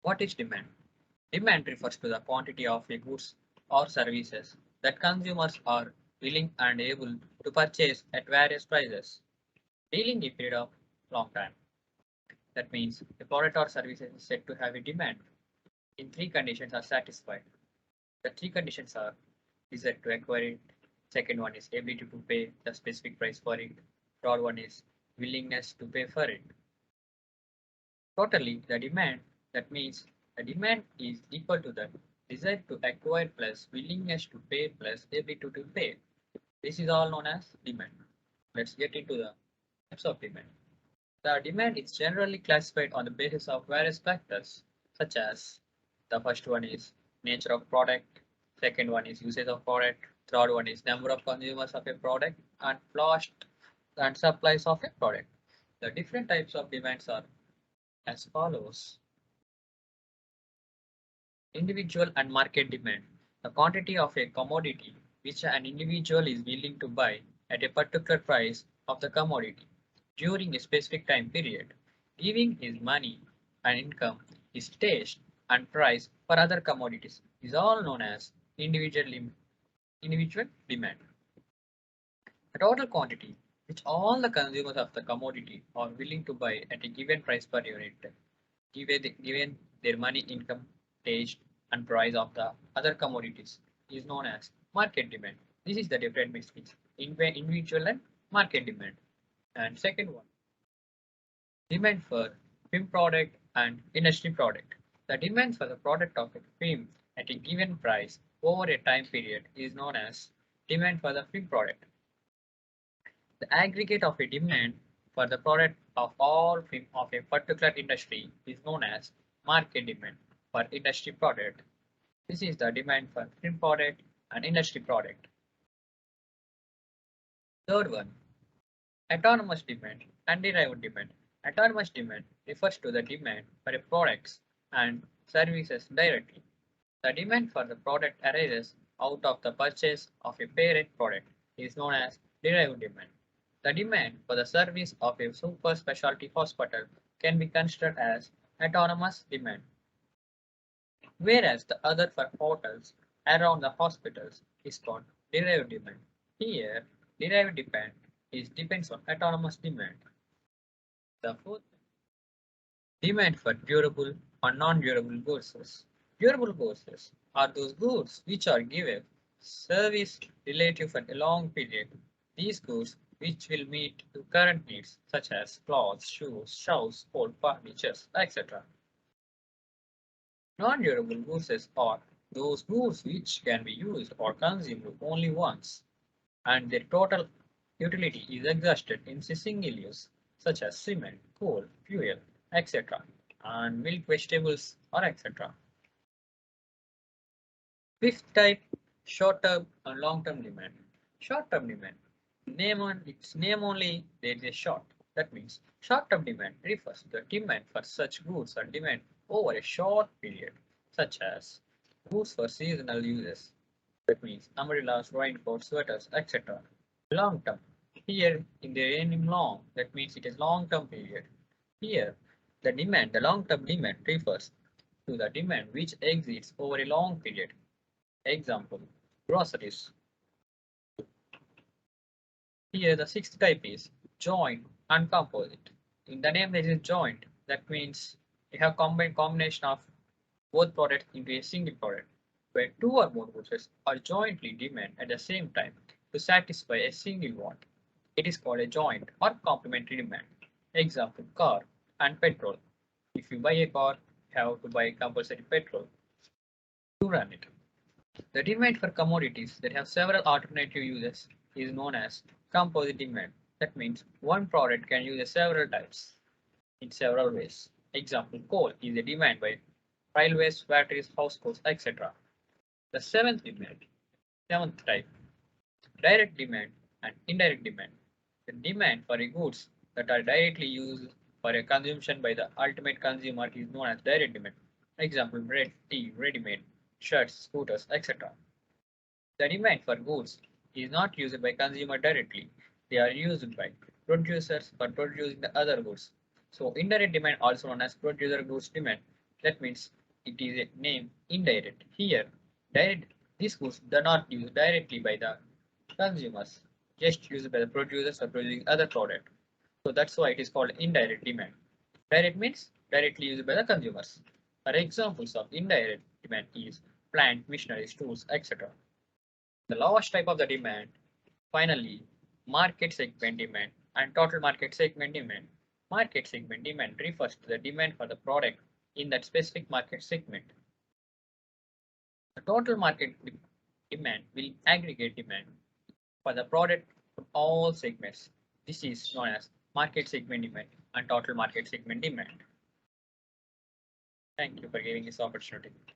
What is demand? Demand refers to the quantity of a goods or services that consumers are willing and able to purchase at various prices during a period of long time. That means a product or service is said to have a demand in three conditions are satisfied. The three conditions are desire to acquire it, second one is ability to pay the specific price for it, third one is willingness to pay for it. Totally, the demand, that means the demand is equal to the desire to acquire plus willingness to pay plus ability to pay. This is all known as demand. Let's get into the types of demand. The demand is generally classified on the basis of various factors, such as the first one is nature of product, second one is usage of product, third one is number of consumers of a product, and last and supplies of a product. The different types of demands are as follows. Individual and market demand. The quantity of a commodity which an individual is willing to buy at a particular price of the commodity during a specific time period, giving his money and income, his taste and price for other commodities is all known as individual demand. The total quantity which all the consumers of the commodity are willing to buy at a given price per unit, given their money, income, taste, and price of the other commodities, is known as market demand. This is the difference between individual and market demand. And second one, demand for film product and industry product. The demand for the product of a film at a given price over a time period is known as demand for the film product. The aggregate of a demand for the product of all film of a particular industry is known as market demand for industry product. This is the demand for film product and industry product. Third one, autonomous demand and derived demand. Autonomous demand refers to the demand for a products and services directly. The demand for the product arises out of the purchase of a parent product is known as derived demand. The demand for the service of a super specialty hospital can be considered as autonomous demand, whereas the other for hotels around the hospitals is called derived demand. Here, derived demand depends on autonomous demand. The fourth, demand for durable or non-durable goods. Durable goods are those goods which are given service relative for a long period. These goods which will meet the current needs such as clothes, shoes, shelves, old furniture, etc. Non-durable goods are those goods which can be used or consumed only once, and their total utility is exhausted in single use, such as cement, coal, fuel, etc., and milk, vegetables, or etc. Fifth type, short-term and long-term demand. Short-term demand. Name on its name only, there is a short. That means short-term demand refers to the demand for such goods or demand over a short period, such as goods for seasonal uses. That means umbrellas, raincoats, sweaters, etc. Long term. Here in the name long, that means it is long term period. Here the long term demand refers to the demand which exits over a long period. Example, groceries. Here the sixth type is joint and composite. In the name there is joint, that means you have combination of both products into a single product, where two or more goods are jointly demand at the same time to satisfy a single want. It is called a joint or complementary demand. Example, car and petrol. If you buy a car, you have to buy compulsory petrol to run it. The demand for commodities that have several alternative uses is known as composite demand. That means one product can use several types in several ways. Example, coal is a demand by railways, factories, households, etc. The seventh type, direct demand and indirect demand. The demand for goods that are directly used for a consumption by the ultimate consumer is known as direct demand. Example, bread, tea, ready-made, shirts, scooters, etc. The demand for goods is not used by consumer directly. They are used by producers for producing the other goods. So indirect demand, also known as producer goods demand, That means it is a name indirect. Here, direct these goods are not used directly by the consumers, just used by the producers or producing other product. So that's why it is called indirect demand. Direct means directly used by the consumers. For examples of indirect demand is plant, machineries, tools, etc. The lowest type of the demand, finally, market segment demand and total market segment demand. Market segment demand refers to the demand for the product in that specific market segment. The total market demand will aggregate demand for the product from all segments. This is known as market segment demand and total market segment demand. Thank you for giving this opportunity.